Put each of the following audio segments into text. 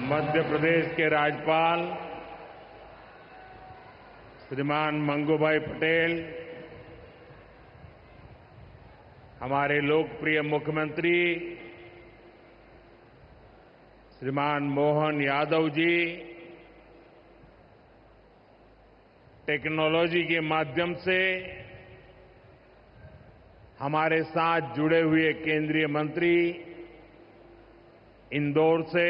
मध्य प्रदेश के राज्यपाल श्रीमान मंगूभाई पटेल, हमारे लोकप्रिय मुख्यमंत्री श्रीमान मोहन यादव जी, टेक्नोलॉजी के माध्यम से हमारे साथ जुड़े हुए केंद्रीय मंत्री, इंदौर से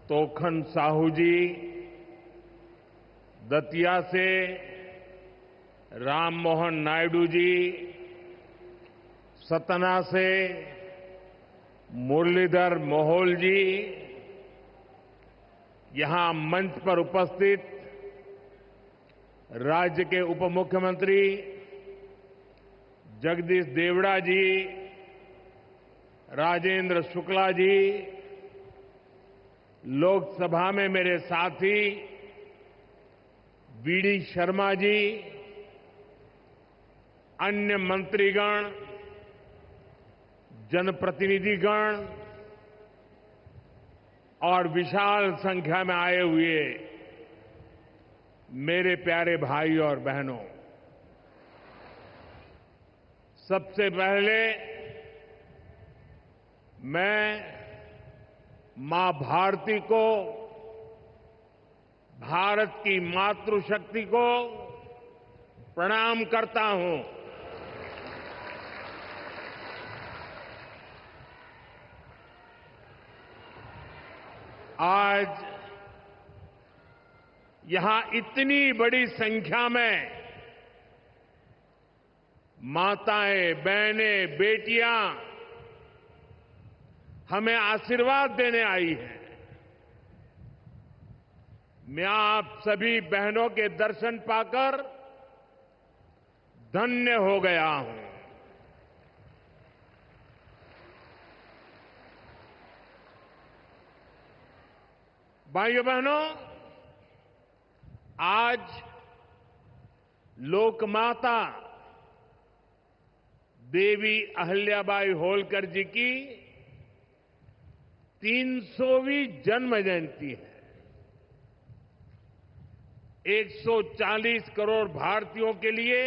तोखन साहू जी, दतिया से राम मोहन नायडू जी, सतना से मुरलीधर मोहोल जी, यहां मंच पर उपस्थित राज्य के उप मुख्यमंत्री जगदीश देवड़ा जी, राजेंद्र शुक्ला जी, लोकसभा में मेरे साथी वीडी शर्मा जी, अन्य मंत्रीगण, जनप्रतिनिधिगण और विशाल संख्या में आए हुए मेरे प्यारे भाई और बहनों, सबसे पहले मैं मां भारती को, भारत की मातृशक्ति को प्रणाम करता हूं। आज यहां इतनी बड़ी संख्या में माताएं, बहनें, बेटियां हमें आशीर्वाद देने आई हैं। मैं आप सभी बहनों के दर्शन पाकर धन्य हो गया हूं। भाइयों बहनों, आज लोकमाता देवी अहिल्याबाई होलकर जी की 300वीं जन्म जयंती है। 140 करोड़ भारतीयों के लिए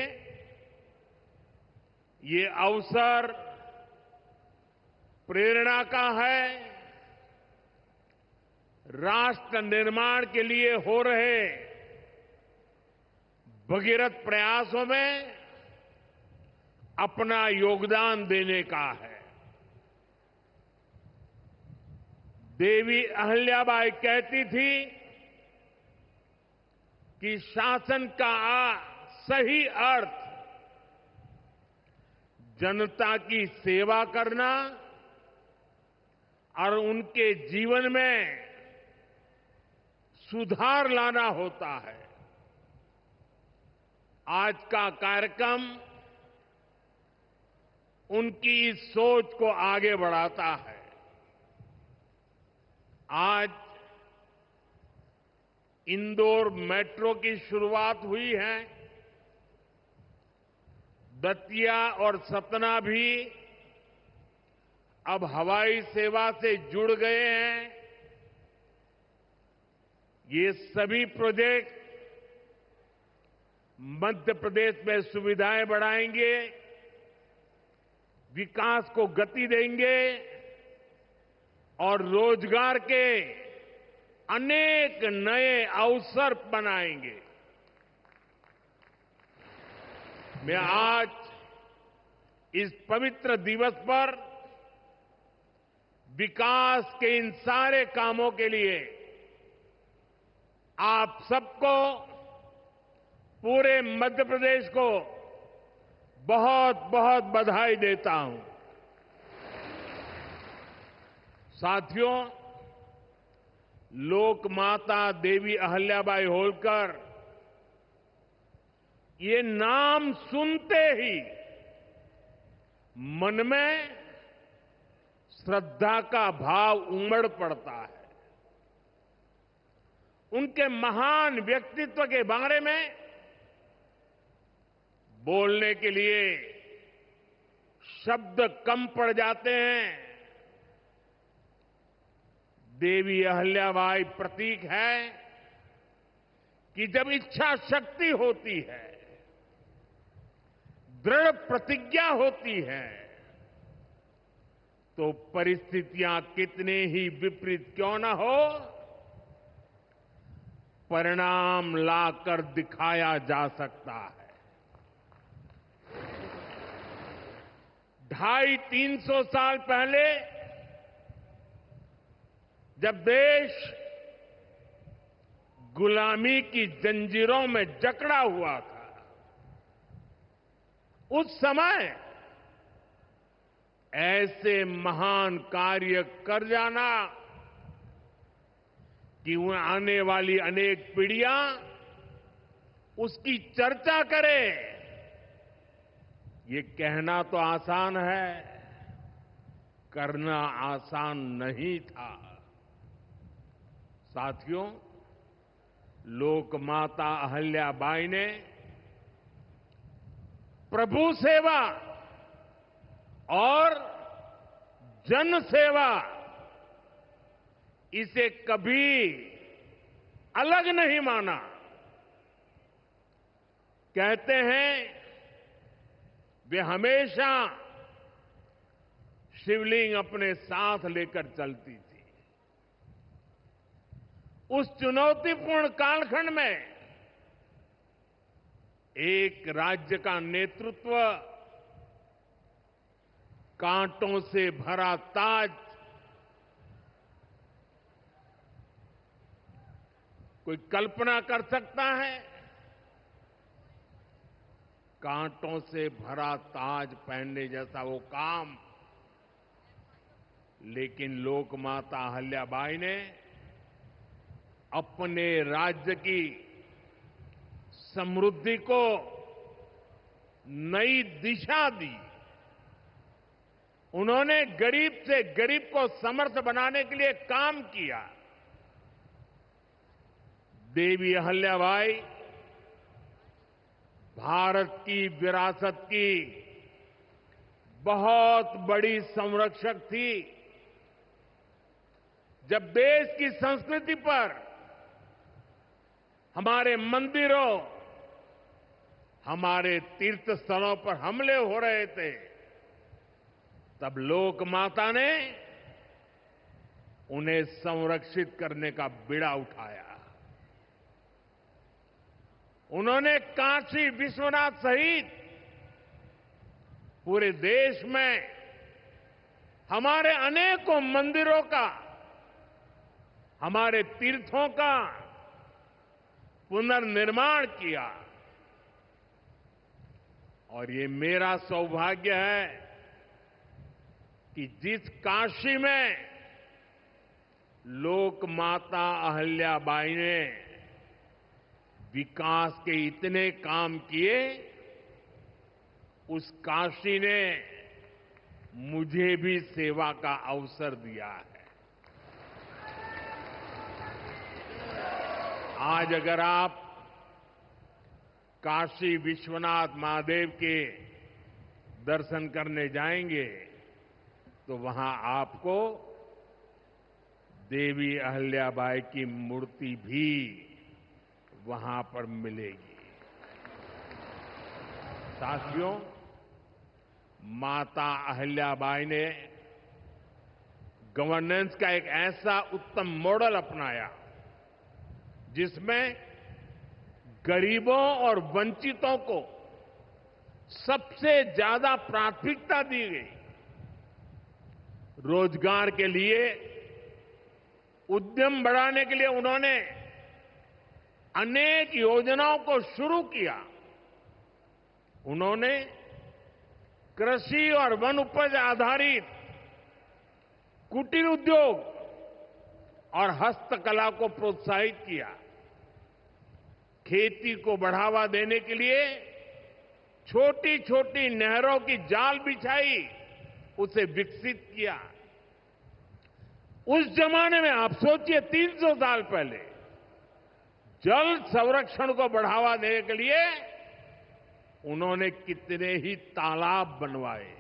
ये अवसर प्रेरणा का है। राष्ट्र निर्माण के लिए हो रहे भगीरथ प्रयासों में अपना योगदान देने का है। देवी अहिल्याबाई कहती थी कि शासन का सही अर्थ जनता की सेवा करना और उनके जीवन में सुधार लाना होता है। आज का कार्यक्रम उनकी इस सोच को आगे बढ़ाता है। आज इंदौर मेट्रो की शुरुआत हुई है। दतिया और सतना भी अब हवाई सेवा से जुड़ गए हैं। ये सभी प्रोजेक्ट मध्य प्रदेश में सुविधाएं बढ़ाएंगे, विकास को गति देंगे और रोजगार के अनेक नए अवसर बनाएंगे। मैं आज इस पवित्र दिवस पर विकास के इन सारे कामों के लिए आप सबको, पूरे मध्य प्रदेश को बहुत बहुत बधाई देता हूं। साथियों, लोकमाता देवी अहिल्याबाई होलकर, ये नाम सुनते ही मन में श्रद्धा का भाव उमड़ पड़ता है। उनके महान व्यक्तित्व के बारे में बोलने के लिए शब्द कम पड़ जाते हैं। देवी अहल्याबाई प्रतीक है कि जब इच्छा शक्ति होती है, दृढ़ प्रतिज्ञा होती है, तो परिस्थितियां कितने ही विपरीत क्यों न हो, परिणाम लाकर दिखाया जा सकता है। 250-300 साल पहले जब देश गुलामी की जंजीरों में जकड़ा हुआ था, उस समय ऐसे महान कार्य कर जाना कि वह आने वाली अनेक पीढ़ियां उसकी चर्चा करें, ये कहना तो आसान है, करना आसान नहीं था। साथियों, लोक माता अहल्याबाई ने प्रभु सेवा और जन सेवा, इसे कभी अलग नहीं माना। कहते हैं वे हमेशा शिवलिंग अपने साथ लेकर चलती थी। उस चुनौतीपूर्ण कालखंड में एक राज्य का नेतृत्व कांटों से भरा ताज कोई कल्पना कर सकता है? कांटों से भरा ताज पहनने जैसा वो काम, लेकिन लोक माता अहल्याबाई ने अपने राज्य की समृद्धि को नई दिशा दी। उन्होंने गरीब से गरीब को समर्थ बनाने के लिए काम किया। देवी अहल्याबाई भारत की विरासत की बहुत बड़ी संरक्षक थी। जब देश की संस्कृति पर, हमारे मंदिरों, हमारे तीर्थ स्थलों पर हमले हो रहे थे, तब लोक माता ने उन्हें संरक्षित करने का बीड़ा उठाया। उन्होंने काशी विश्वनाथ सहित पूरे देश में हमारे अनेकों मंदिरों का, हमारे तीर्थों का पुनर्निर्माण किया। और ये मेरा सौभाग्य है कि जिस काशी में लोक माता अहल्याबाई ने विकास के इतने काम किए, उस काशी ने मुझे भी सेवा का अवसर दिया है। आज अगर आप काशी विश्वनाथ महादेव के दर्शन करने जाएंगे तो वहां आपको देवी अहल्याबाई की मूर्ति भी वहां पर मिलेगी। साथियों, माता अहल्याबाई ने गवर्नेंस का एक ऐसा उत्तम मॉडल अपनाया जिसमें गरीबों और वंचितों को सबसे ज्यादा प्राथमिकता दी गई। रोजगार के लिए, उद्यम बढ़ाने के लिए उन्होंने अनेक योजनाओं को शुरू किया। उन्होंने कृषि और वन उपज आधारित कुटीर उद्योग और हस्तकला को प्रोत्साहित किया। खेती को बढ़ावा देने के लिए छोटी छोटी नहरों की जाल बिछाई, उसे विकसित किया। उस जमाने में आप सोचिए, 300 साल पहले जल संरक्षण को बढ़ावा देने के लिए उन्होंने कितने ही तालाब बनवाए।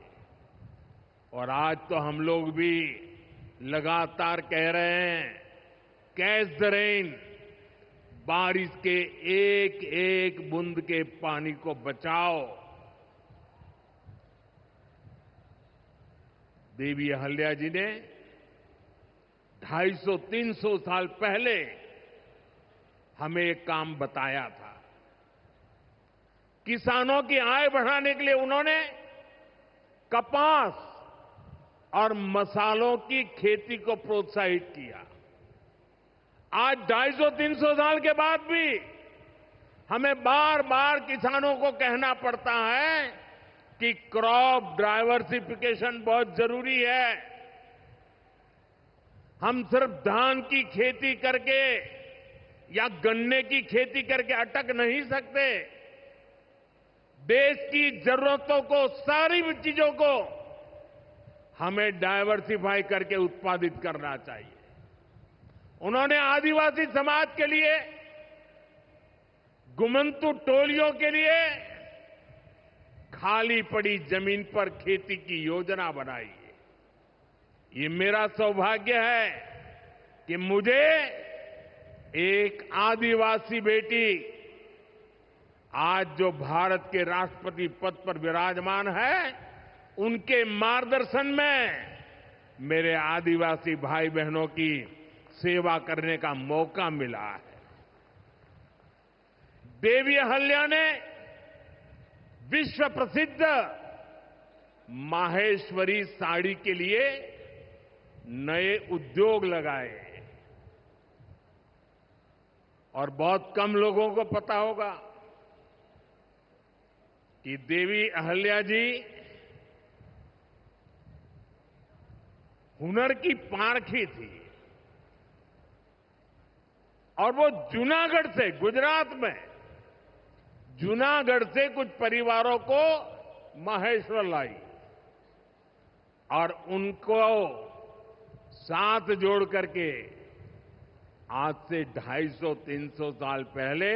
और आज तो हम लोग भी लगातार कह रहे हैं, कैच द रेन, बारिश के एक एक बूंद के पानी को बचाओ। देवी अहल्या जी ने 250-300 साल पहले हमें एक काम बताया था। किसानों की आय बढ़ाने के लिए उन्होंने कपास और मसालों की खेती को प्रोत्साहित किया। आज 250-300 साल के बाद भी हमें बार बार किसानों को कहना पड़ता है कि क्रॉप डाइवर्सिफिकेशन बहुत जरूरी है। हम सिर्फ धान की खेती करके या गन्ने की खेती करके अटक नहीं सकते। देश की जरूरतों को, सारी चीजों को हमें डाइवर्सिफाई करके उत्पादित करना चाहिए। उन्होंने आदिवासी समाज के लिए, गुमंतु टोलियों के लिए खाली पड़ी जमीन पर खेती की योजना बनाई है। ये मेरा सौभाग्य है कि मुझे एक आदिवासी बेटी, आज जो भारत के राष्ट्रपति पद पर विराजमान है, उनके मार्गदर्शन में मेरे आदिवासी भाई बहनों की सेवा करने का मौका मिला है। देवी अहल्या ने विश्व प्रसिद्ध माहेश्वरी साड़ी के लिए नए उद्योग लगाए और बहुत कम लोगों को पता होगा कि देवी अहल्या जी हुनर की पारखी थी और वो जूनागढ़ से, गुजरात में जूनागढ़ से कुछ परिवारों को माहेश्वर लाई और उनको साथ जोड़ करके आज से 250-300 साल पहले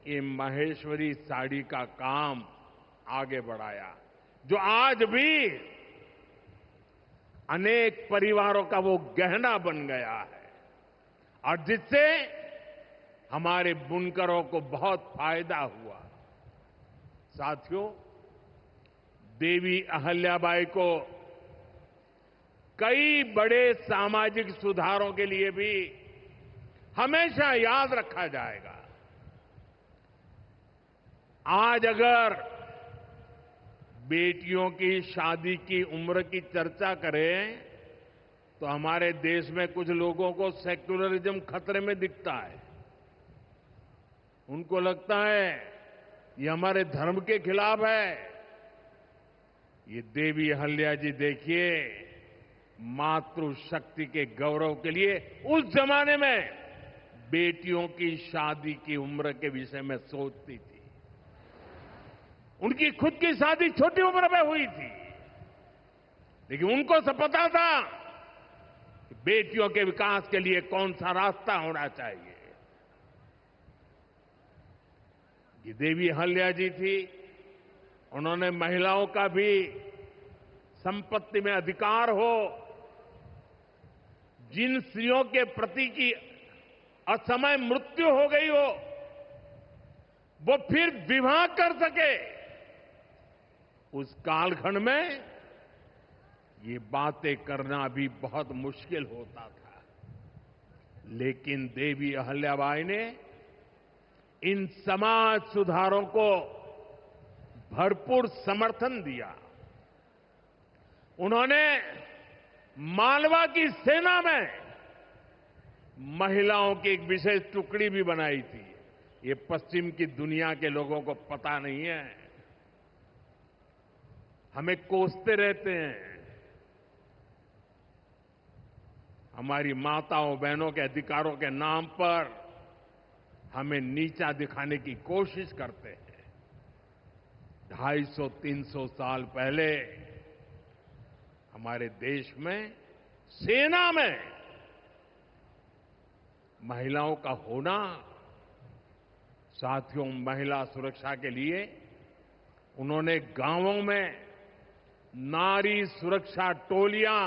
ये माहेश्वरी साड़ी का काम आगे बढ़ाया, जो आज भी अनेक परिवारों का वो गहना बन गया है और जिससे हमारे बुनकरों को बहुत फायदा हुआ। साथियों, देवी अहल्याबाई को कई बड़े सामाजिक सुधारों के लिए भी हमेशा याद रखा जाएगा। आज अगर बेटियों की शादी की उम्र की चर्चा करें तो हमारे देश में कुछ लोगों को सेक्युलरिज्म खतरे में दिखता है। उनको लगता है ये हमारे धर्म के खिलाफ है। ये देवी अहल्या जी देखिए, मातृशक्ति के गौरव के लिए उस जमाने में बेटियों की शादी की उम्र के विषय में सोचती थी। उनकी खुद की शादी छोटी उम्र में हुई थी, लेकिन उनको सब पता था कि बेटियों के विकास के लिए कौन सा रास्ता होना चाहिए। ये देवी अहल्या जी थी, उन्होंने महिलाओं का भी संपत्ति में अधिकार हो, जिन स्त्रियों के प्रति की असमय मृत्यु हो गई हो, वो फिर विवाह कर सके। उस कालखंड में ये बातें करना भी बहुत मुश्किल होता था, लेकिन देवी अहल्याबाई ने इन समाज सुधारों को भरपूर समर्थन दिया। उन्होंने मालवा की सेना में महिलाओं की एक विशेष टुकड़ी भी बनाई थी। ये पश्चिम की दुनिया के लोगों को पता नहीं है, हमें कोसते रहते हैं। हमारी माताओं बहनों के अधिकारों के नाम पर हमें नीचा दिखाने की कोशिश करते हैं। 250-300 साल पहले हमारे देश में सेना में महिलाओं का होना, साथियों, महिला सुरक्षा के लिए उन्होंने गांवों में नारी सुरक्षा टोलियां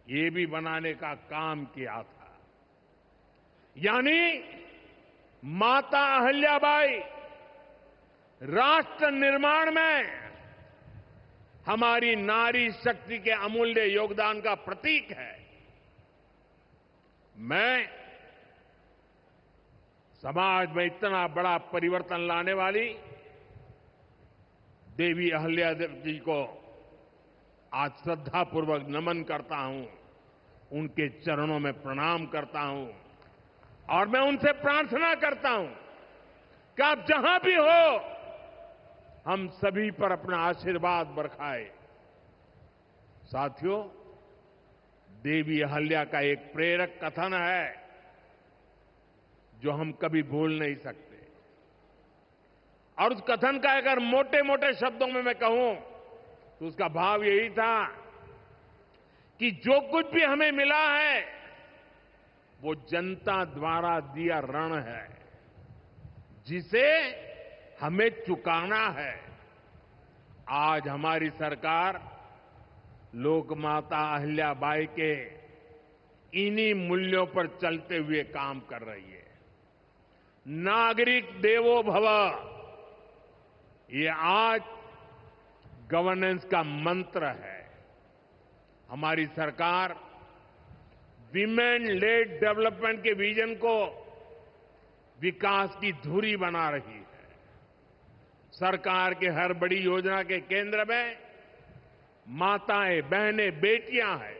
ये भी बनाने का काम किया था। यानी माता अहिल्याबाई राष्ट्र निर्माण में हमारी नारी शक्ति के अमूल्य योगदान का प्रतीक है। मैं समाज में इतना बड़ा परिवर्तन लाने वाली देवी अहिल्यादेवी जी को आज श्रद्धापूर्वक नमन करता हूं, उनके चरणों में प्रणाम करता हूं और मैं उनसे प्रार्थना करता हूं कि आप जहां भी हो, हम सभी पर अपना आशीर्वाद बरसाए। साथियों, देवी अहिल्या का एक प्रेरक कथन है जो हम कभी भूल नहीं सकते। और उस कथन का अगर मोटे मोटे शब्दों में मैं कहूं तो उसका भाव यही था कि जो कुछ भी हमें मिला है वो जनता द्वारा दिया ऋण है, जिसे हमें चुकाना है। आज हमारी सरकार लोकमाता अहिल्याबाई के इन्हीं मूल्यों पर चलते हुए काम कर रही है। नागरिक देवो भव, ये आज गवर्नेंस का मंत्र है। हमारी सरकार विमेन लेड डेवलपमेंट के विजन को विकास की धुरी बना रही है। सरकार के हर बड़ी योजना के केंद्र में माताएं, बहनें, बेटियां हैं।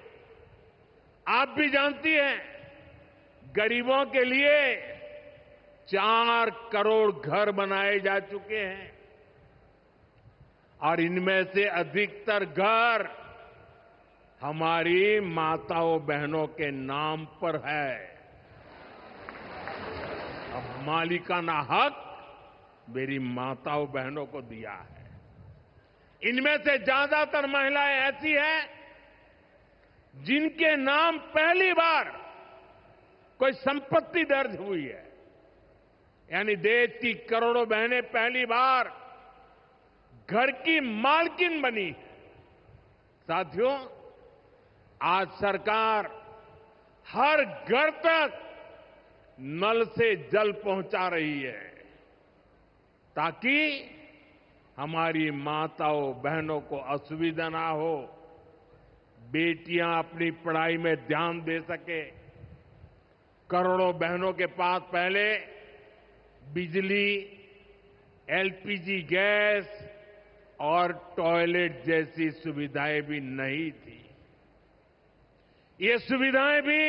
आप भी जानती हैं, गरीबों के लिए 4 करोड़ घर बनाए जा चुके हैं और इनमें से अधिकतर घर हमारी माताओं बहनों के नाम पर है। अब मालिकाना हक मेरी माताओं बहनों को दिया है। इनमें से ज्यादातर महिलाएं ऐसी हैं जिनके नाम पहली बार कोई संपत्ति दर्ज हुई है, यानी देश की करोड़ों बहनें पहली बार घर की मालकिन बनी है। साथियों, आज सरकार हर घर तक नल से जल पहुंचा रही है ताकि हमारी माताओं बहनों को असुविधा ना हो, बेटियां अपनी पढ़ाई में ध्यान दे सके। करोड़ों बहनों के पास पहले बिजली, एलपीजी गैस और टॉयलेट जैसी सुविधाएं भी नहीं थी। ये सुविधाएं भी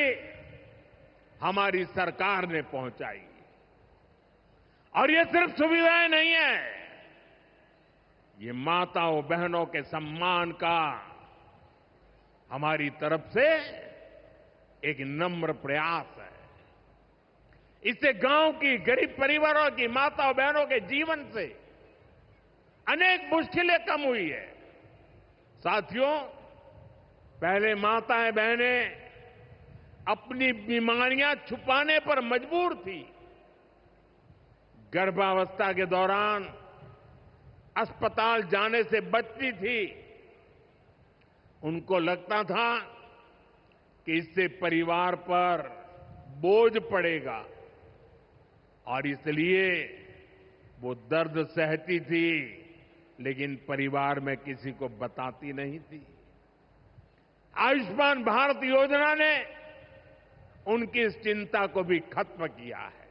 हमारी सरकार ने पहुंचाई। और ये सिर्फ सुविधाएं नहीं है, ये माताओं बहनों के सम्मान का हमारी तरफ से एक नम्र प्रयास है। इससे गांव की गरीब परिवारों की माताओं बहनों के जीवन से अनेक मुश्किलें कम हुई है। साथियों, पहले माताएं बहनें अपनी बीमारियां छुपाने पर मजबूर थी। गर्भावस्था के दौरान अस्पताल जाने से बचती थी। उनको लगता था कि इससे परिवार पर बोझ पड़ेगा और इसलिए वो दर्द सहती थी, लेकिन परिवार में किसी को बताती नहीं थी। आयुष्मान भारत योजना ने उनकी इस चिंता को भी खत्म किया है।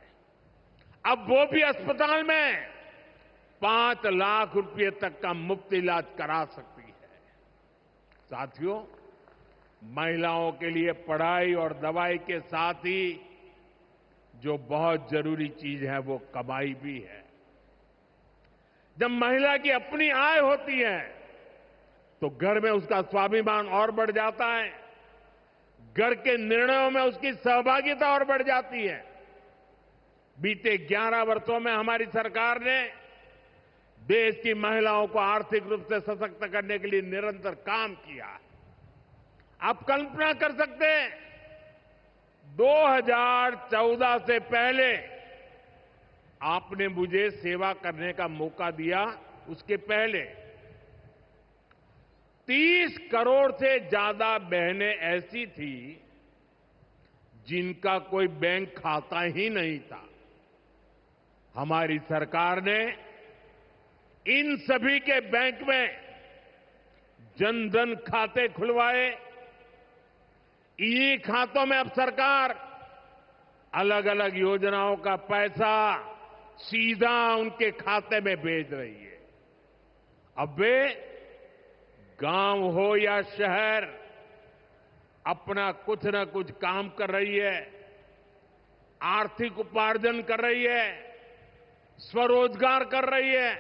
अब वो भी अस्पताल में 5 लाख रुपए तक का मुफ्त इलाज करा सकती है। साथियों, महिलाओं के लिए पढ़ाई और दवाई के साथ ही जो बहुत जरूरी चीज है वो कमाई भी है। जब महिला की अपनी आय होती है तो घर में उसका स्वाभिमान और बढ़ जाता है, घर के निर्णयों में उसकी सहभागिता और बढ़ जाती है। बीते 11 वर्षों में हमारी सरकार ने देश की महिलाओं को आर्थिक रूप से सशक्त करने के लिए निरंतर काम किया है। आप कल्पना कर सकते हैं, 2014 से पहले आपने मुझे सेवा करने का मौका दिया, उसके पहले 30 करोड़ से ज्यादा बहनें ऐसी थी जिनका कोई बैंक खाता ही नहीं था। हमारी सरकार ने इन सभी के बैंक में जन-धन खाते खुलवाए। इन्हीं खातों में अब सरकार अलग अलग योजनाओं का पैसा सीधा उनके खाते में भेज रही है। अब वे गांव हो या शहर अपना कुछ न कुछ काम कर रही है, आर्थिक उपार्जन कर रही है, स्वरोजगार कर रही है।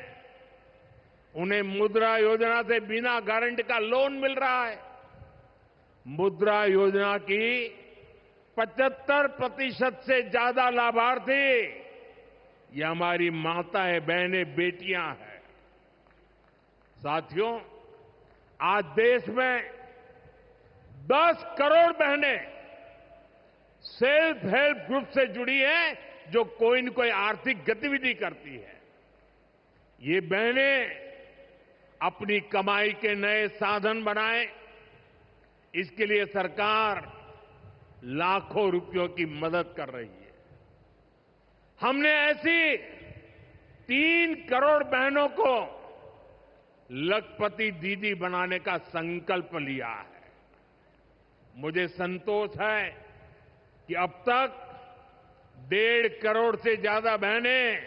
उन्हें मुद्रा योजना से बिना गारंटी का लोन मिल रहा है। मुद्रा योजना की 75% से ज्यादा लाभार्थी ये हमारी माताएं, बहनें, बेटियां हैं। साथियों, आज देश में 10 करोड़ बहनें सेल्फ हेल्प ग्रुप से जुड़ी हैं, जो कोई न कोई आर्थिक गतिविधि करती है। ये बहनें अपनी कमाई के नए साधन बनाएं, इसके लिए सरकार लाखों रुपयों की मदद कर रही है। हमने ऐसी 3 करोड़ बहनों को लखपति दीदी बनाने का संकल्प लिया है। मुझे संतोष है कि अब तक 1.5 करोड़ से ज्यादा बहनें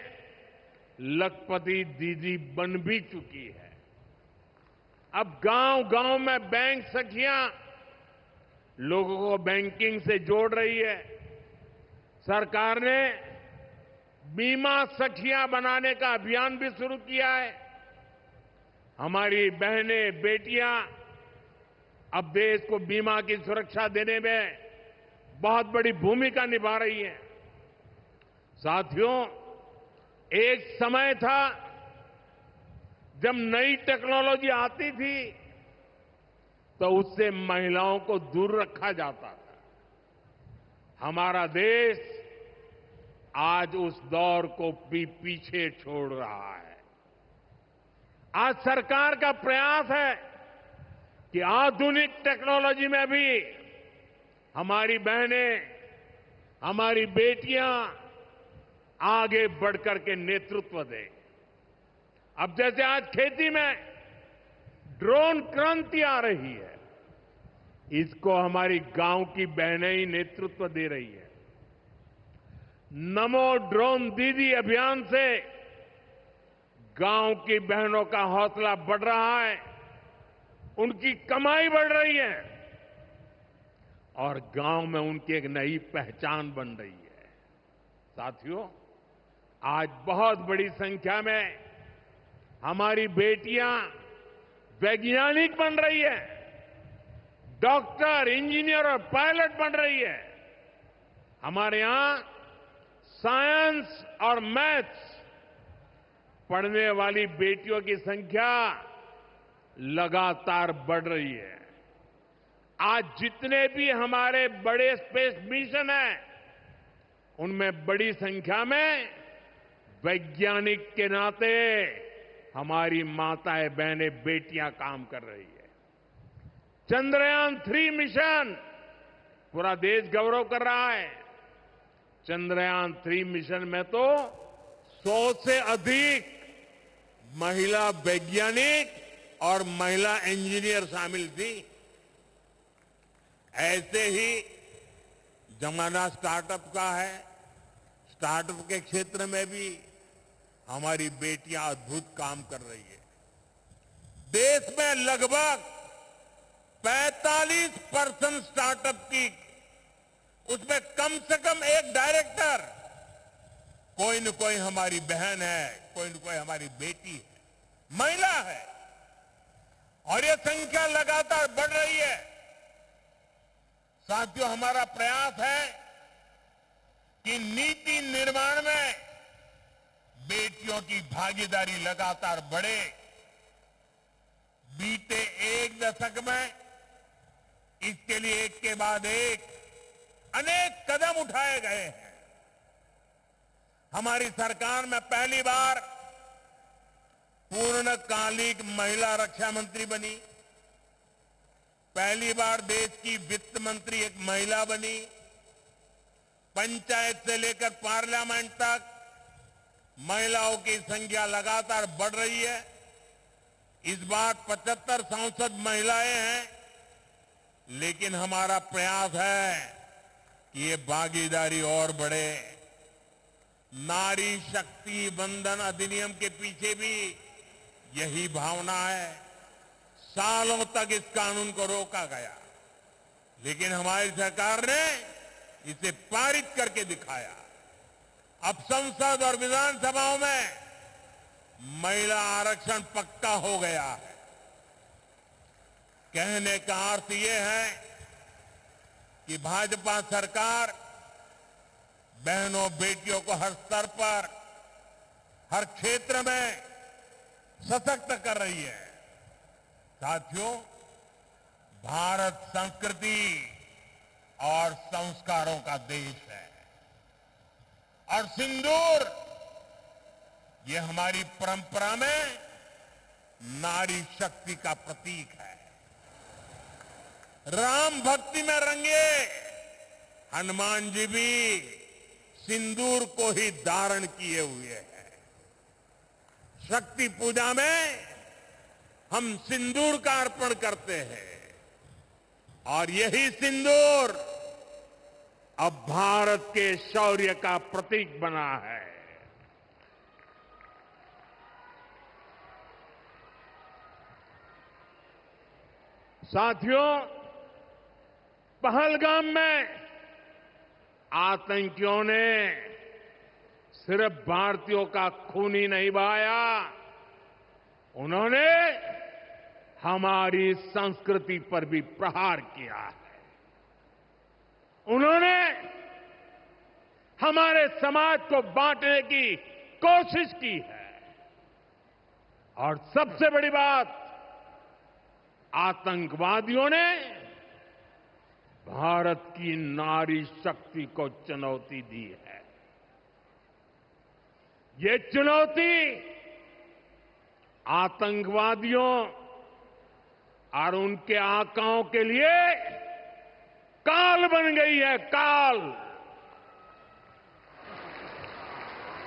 लखपति दीदी बन भी चुकी है। अब गांव-गांव में बैंक सखियां लोगों को बैंकिंग से जोड़ रही है। सरकार ने बीमा सखियां बनाने का अभियान भी शुरू किया है। हमारी बहनें, बेटियां अब देश को बीमा की सुरक्षा देने में बहुत बड़ी भूमिका निभा रही हैं। साथियों, एक समय था जब नई टेक्नोलॉजी आती थी तो उससे महिलाओं को दूर रखा जाता था। हमारा देश आज उस दौर को भी पीछे छोड़ रहा है। आज सरकार का प्रयास है कि आधुनिक टेक्नोलॉजी में भी हमारी बहनें, हमारी बेटियां आगे बढ़कर के नेतृत्व दें। अब जैसे आज खेती में ड्रोन क्रांति आ रही है, इसको हमारी गांव की बहनें ही नेतृत्व दे रही है। नमो ड्रोन दीदी अभियान से गांव की बहनों का हौसला बढ़ रहा है, उनकी कमाई बढ़ रही है और गांव में उनकी एक नई पहचान बन रही है। साथियों, आज बहुत बड़ी संख्या में हमारी बेटियां वैज्ञानिक बन रही है, डॉक्टर, इंजीनियर और पायलट बन रही है। हमारे यहां साइंस और मैथ्स पढ़ने वाली बेटियों की संख्या लगातार बढ़ रही है। आज जितने भी हमारे बड़े स्पेस मिशन हैं, उनमें बड़ी संख्या में वैज्ञानिक के नाते हमारी माताएं, बहनें, बेटियां काम कर रही है। चंद्रयान 3 मिशन पूरा देश गौरव कर रहा है। चंद्रयान 3 मिशन में तो 100 से अधिक महिला वैज्ञानिक और महिला इंजीनियर शामिल थी। ऐसे ही जमाना स्टार्टअप का है। स्टार्टअप के क्षेत्र में भी हमारी बेटियां अद्भुत काम कर रही है। देश में लगभग 45% स्टार्टअप की, उसमें कम से कम एक डायरेक्टर कोई न कोई हमारी बहन है, कोई न कोई हमारी बेटी है, महिला है। और ये संख्या लगातार बढ़ रही है। साथियों, हमारा प्रयास है कि नीति निर्माण में बेटियों की भागीदारी लगातार बढ़े। बीते एक दशक में इसके लिए एक के बाद एक अनेक कदम उठाए गए हैं। हमारी सरकार में पहली बार पूर्णकालिक महिला रक्षा मंत्री बनी। पहली बार देश की वित्त मंत्री एक महिला बनी। पंचायत से लेकर पार्लियामेंट तक महिलाओं की संख्या लगातार बढ़ रही है। इस बार 75 सांसद महिलाएं हैं, लेकिन हमारा प्रयास है कि ये भागीदारी और बढ़े। नारी शक्ति वंदन अधिनियम के पीछे भी यही भावना है। सालों तक इस कानून को रोका गया, लेकिन हमारी सरकार ने इसे पारित करके दिखाया। अब संसद और विधानसभाओं में महिला आरक्षण पक्का हो गया है। कहने का अर्थ ये है कि भाजपा सरकार बहनों बेटियों को हर स्तर पर, हर क्षेत्र में सशक्त कर रही है। साथियों, भारत संस्कृति और संस्कारों का देश है और सिंदूर ये हमारी परंपरा में नारी शक्ति का प्रतीक है। राम भक्ति में रंगे हनुमान जी भी सिंदूर को ही धारण किए हुए हैं। शक्ति पूजा में हम सिंदूर का अर्पण करते हैं और यही सिंदूर अब भारत के शौर्य का प्रतीक बना है। साथियों, पहलगाम में आतंकियों ने सिर्फ भारतीयों का खून ही नहीं बहाया, उन्होंने हमारी संस्कृति पर भी प्रहार किया है। उन्होंने हमारे समाज को बांटने की कोशिश की है और सबसे बड़ी बात, आतंकवादियों ने भारत की नारी शक्ति को चुनौती दी है। ये चुनौती आतंकवादियों और उनके आकाओं के लिए काल बन गई है, काल।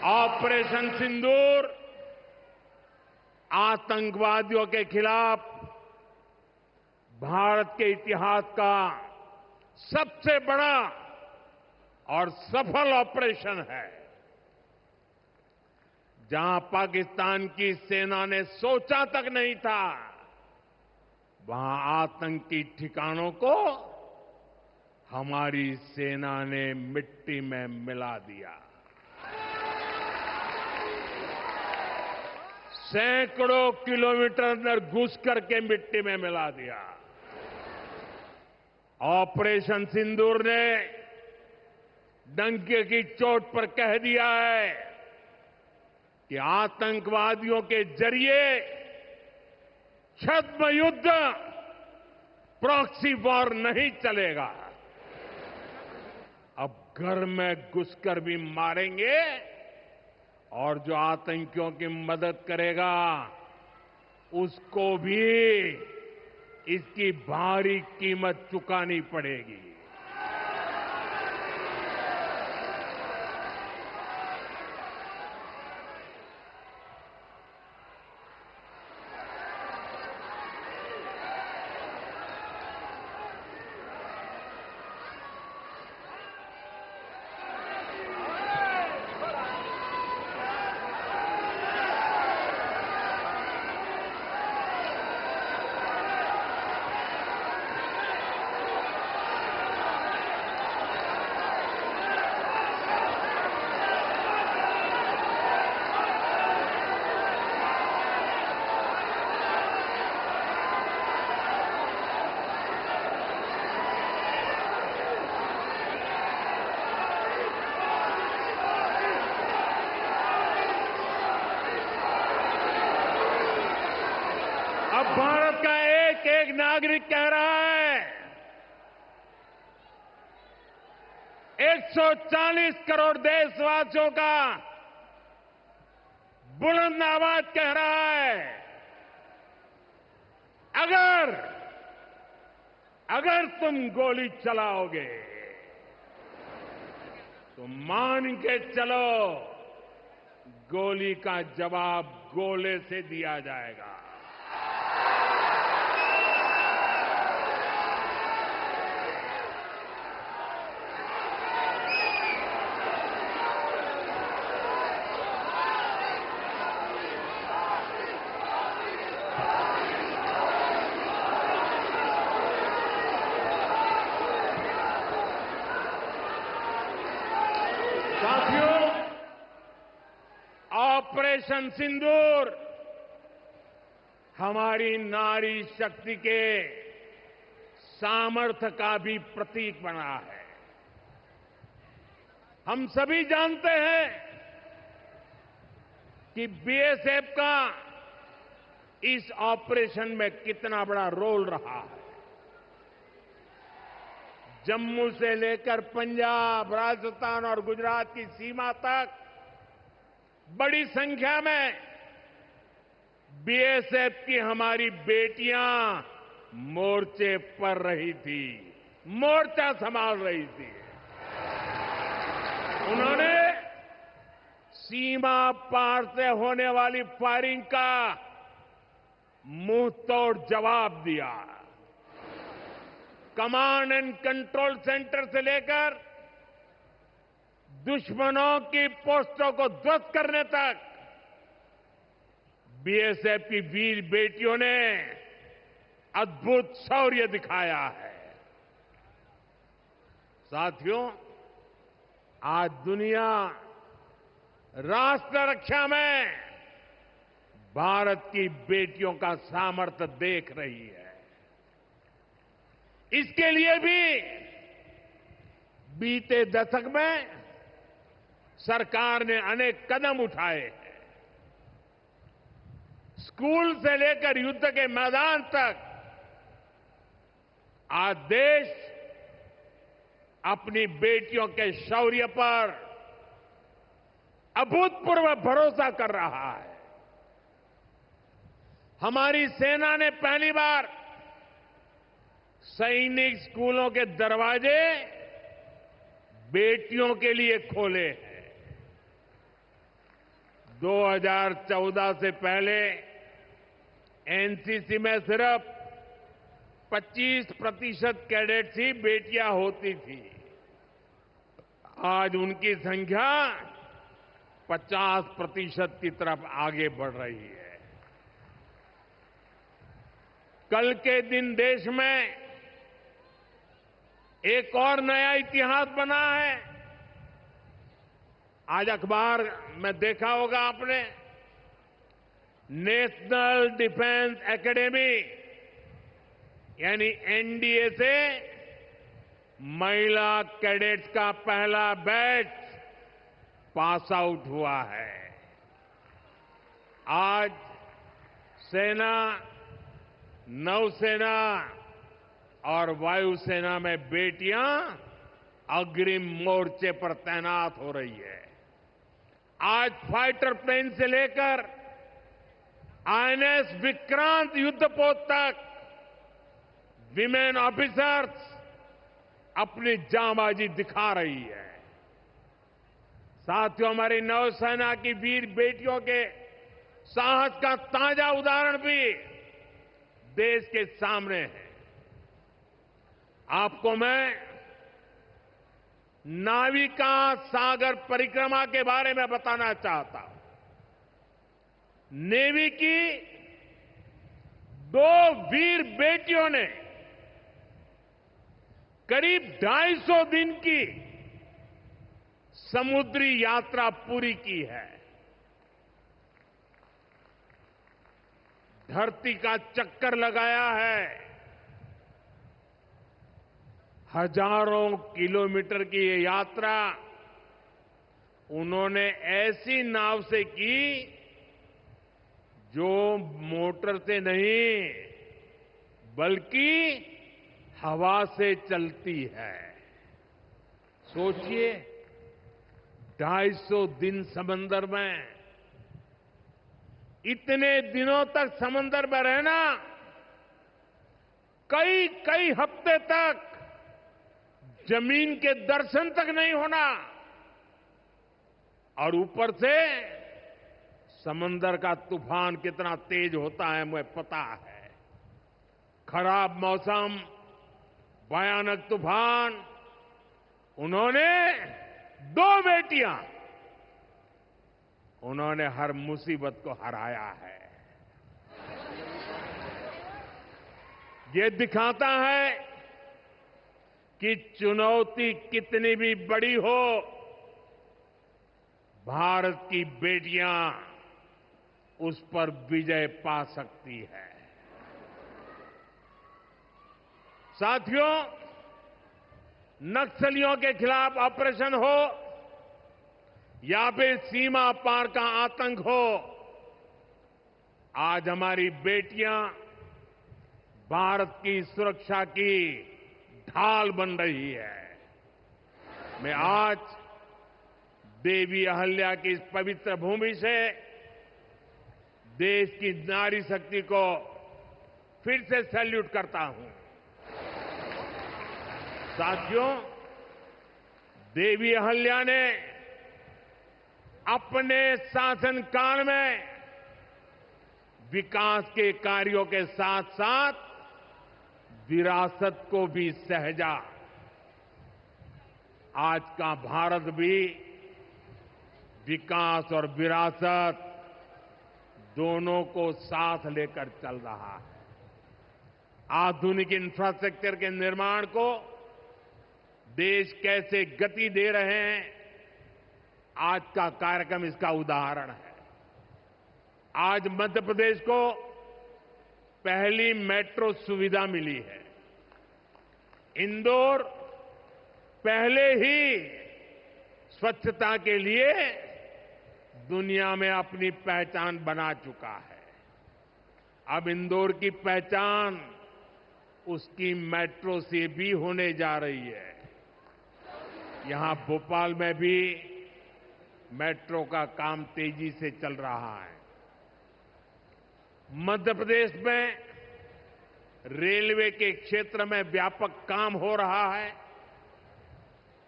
ऑपरेशन सिंदूर आतंकवादियों के खिलाफ भारत के इतिहास का सबसे बड़ा और सफल ऑपरेशन है। जहां पाकिस्तान की सेना ने सोचा तक नहीं था, वहां आतंकी ठिकानों को हमारी सेना ने मिट्टी में मिला दिया। सैकड़ों किलोमीटर अंदर घुस करके मिट्टी में मिला दिया। ऑपरेशन सिंदूर ने डंके की चोट पर कह दिया है कि आतंकवादियों के जरिए छद्म युद्ध, प्रॉक्सी वॉर नहीं चलेगा। अब घर में घुसकर भी मारेंगे और जो आतंकियों की मदद करेगा उसको भी इसकी भारी कीमत चुकानी पड़ेगी। अब भारत का एक एक नागरिक कह रहा है, 140 करोड़ देशवासियों का बुलंद आवाज कह रहा है, अगर अगर तुम गोली चलाओगे तो मान के चलो गोली का जवाब गोले से दिया जाएगा। साथियों, ऑपरेशन सिंदूर हमारी नारी शक्ति के सामर्थ्य का भी प्रतीक बना है। हम सभी जानते हैं कि बीएसएफ का इस ऑपरेशन में कितना बड़ा रोल रहा है। जम्मू से लेकर पंजाब, राजस्थान और गुजरात की सीमा तक बड़ी संख्या में बीएसएफ की हमारी बेटियां मोर्चे पर रही थी, मोर्चा संभाल रही थी। उन्होंने सीमा पार से होने वाली फायरिंग का मुंहतोड़ जवाब दिया। कमांड एंड कंट्रोल सेंटर से लेकर दुश्मनों की पोस्टों को ध्वस्त करने तक बीएसएफ की वीर बेटियों ने अद्भुत शौर्य दिखाया है। साथियों, आज दुनिया राष्ट्र रक्षा में भारत की बेटियों का सामर्थ्य देख रही है। इसके लिए भी बीते दशक में सरकार ने अनेक कदम उठाए हैं। स्कूल से लेकर युद्ध के मैदान तक आज देश अपनी बेटियों के शौर्य पर अभूतपूर्व भरोसा कर रहा है। हमारी सेना ने पहली बार सैनिक स्कूलों के दरवाजे बेटियों के लिए खोले हैं। 2014 से पहले एनसीसी में सिर्फ 25% कैडेट्स ही बेटियां होती थी। आज उनकी संख्या 50% की तरफ आगे बढ़ रही है। कल के दिन देश में एक और नया इतिहास बना है। आज अखबार में देखा होगा आपने, नेशनल डिफेंस एकेडमी यानी एनडीए से महिला कैडेट्स का पहला बैच पास आउट हुआ है। आज सेना, नौसेना और वायुसेना में बेटियां अग्रिम मोर्चे पर तैनात हो रही है। आज फाइटर प्लेन से लेकर आईएनएस विक्रांत युद्धपोत तक विमेन ऑफिसर्स अपनी जांबाजी दिखा रही है। साथियों, हमारी नौसेना की वीर बेटियों के साहस का ताजा उदाहरण भी देश के सामने है। आपको मैं नाविका सागर परिक्रमा के बारे में बताना चाहता हूं। नेवी की 2 वीर बेटियों ने करीब 250 दिन की समुद्री यात्रा पूरी की है। धरती का चक्कर लगाया है। हजारों किलोमीटर की ये यात्रा उन्होंने ऐसी नाव से की जो मोटर से नहीं बल्कि हवा से चलती है। सोचिए, 250 दिन समंदर में, इतने दिनों तक समंदर में रहना, कई कई हफ्ते हफ्ते तक जमीन के दर्शन तक नहीं होना, और ऊपर से समंदर का तूफान कितना तेज होता है मुझे पता है। खराब मौसम, भयानक तूफान, उन्होंने 2 बेटियां, उन्होंने हर मुसीबत को हराया है। ये दिखाता है कि चुनौती कितनी भी बड़ी हो, भारत की बेटियां उस पर विजय पा सकती है। साथियों, नक्सलियों के खिलाफ ऑपरेशन हो या फिर सीमा पार का आतंक हो, आज हमारी बेटियां भारत की सुरक्षा की ढाल बन रही है। मैं आज देवी अहल्या की इस पवित्र भूमि से देश की नारी शक्ति को फिर से सैल्यूट करता हूं। साथियों, देवी अहल्या ने अपने शासनकाल में विकास के कार्यों के साथ साथ विरासत को भी सहेजा। आज का भारत भी विकास और विरासत दोनों को साथ लेकर चल रहा है। आधुनिक इंफ्रास्ट्रक्चर के निर्माण को देश कैसे गति दे रहे हैं, आज का कार्यक्रम इसका उदाहरण है। आज मध्य प्रदेश को पहली मेट्रो सुविधा मिली है। इंदौर पहले ही स्वच्छता के लिए दुनिया में अपनी पहचान बना चुका है। अब इंदौर की पहचान उसकी मेट्रो से भी होने जा रही है। यहां भोपाल में भी मेट्रो का काम तेजी से चल रहा है। मध्य प्रदेश में रेलवे के क्षेत्र में व्यापक काम हो रहा है।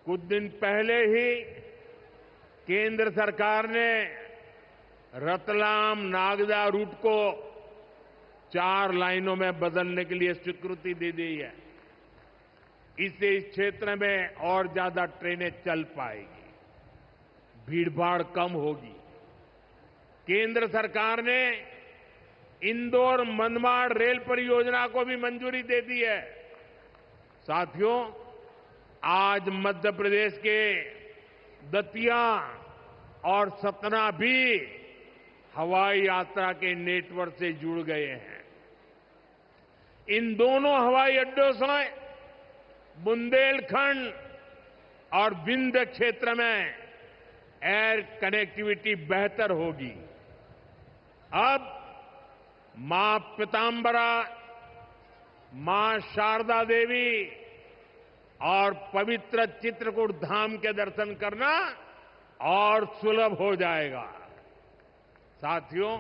कुछ दिन पहले ही केंद्र सरकार ने रतलाम नागदा रूट को 4 लाइनों में बदलने के लिए स्वीकृति दे दी है। इससे इस क्षेत्र में और ज्यादा ट्रेनें चल पाएगी, भीड़भाड़ कम होगी। केंद्र सरकार ने इंदौर मनमाड़ रेल परियोजना को भी मंजूरी दे दी है। साथियों, आज मध्य प्रदेश के दतिया और सतना भी हवाई यात्रा के नेटवर्क से जुड़ गए हैं। इन दोनों हवाई अड्डों से बुंदेलखंड और विंध्य क्षेत्र में एयर कनेक्टिविटी बेहतर होगी। अब मां पीतांबरा, मां शारदा देवी और पवित्र चित्रकूट धाम के दर्शन करना और सुलभ हो जाएगा। साथियों,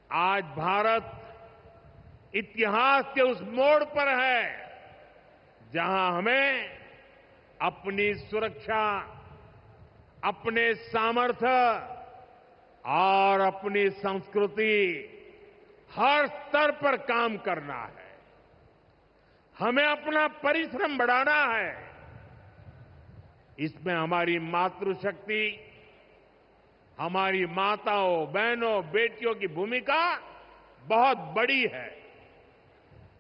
आज भारत इतिहास के उस मोड़ पर है जहां हमें अपनी सुरक्षा, अपने सामर्थ्य और अपनी संस्कृति हर स्तर पर काम करना है। हमें अपना परिश्रम बढ़ाना है। इसमें हमारी मातृशक्ति, हमारी माताओं, बहनों, बेटियों की भूमिका बहुत बड़ी है।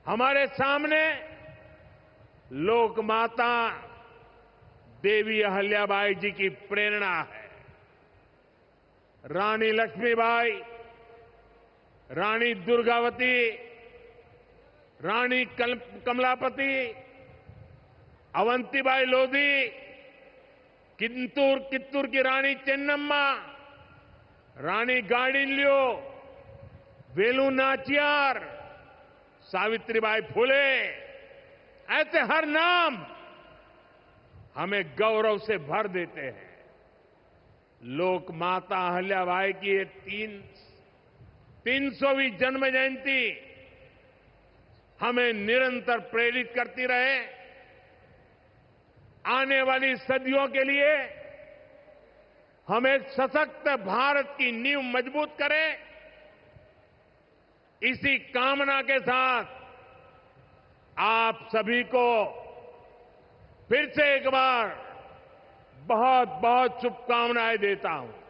हमारे सामने लोक माता देवी अहल्याबाई जी की प्रेरणा है। रानी लक्ष्मीबाई, रानी दुर्गावती, रानी कमलापति, अवंतीबाई लोधी, कित्तूर की रानी चेन्नम्मा, रानी गाडिल्यो, वेलु नाचियार, सावित्रीबाई फुले, ऐसे हर नाम हमें गौरव से भर देते हैं। लोक माता अहल्याबाई की ये 300वीं जन्म जयंती हमें निरंतर प्रेरित करती रहे। आने वाली सदियों के लिए हम एक सशक्त भारत की नींव मजबूत करें। इसी कामना के साथ आप सभी को फिर से एक बार बहुत बहुत शुभकामनाएं देता हूं।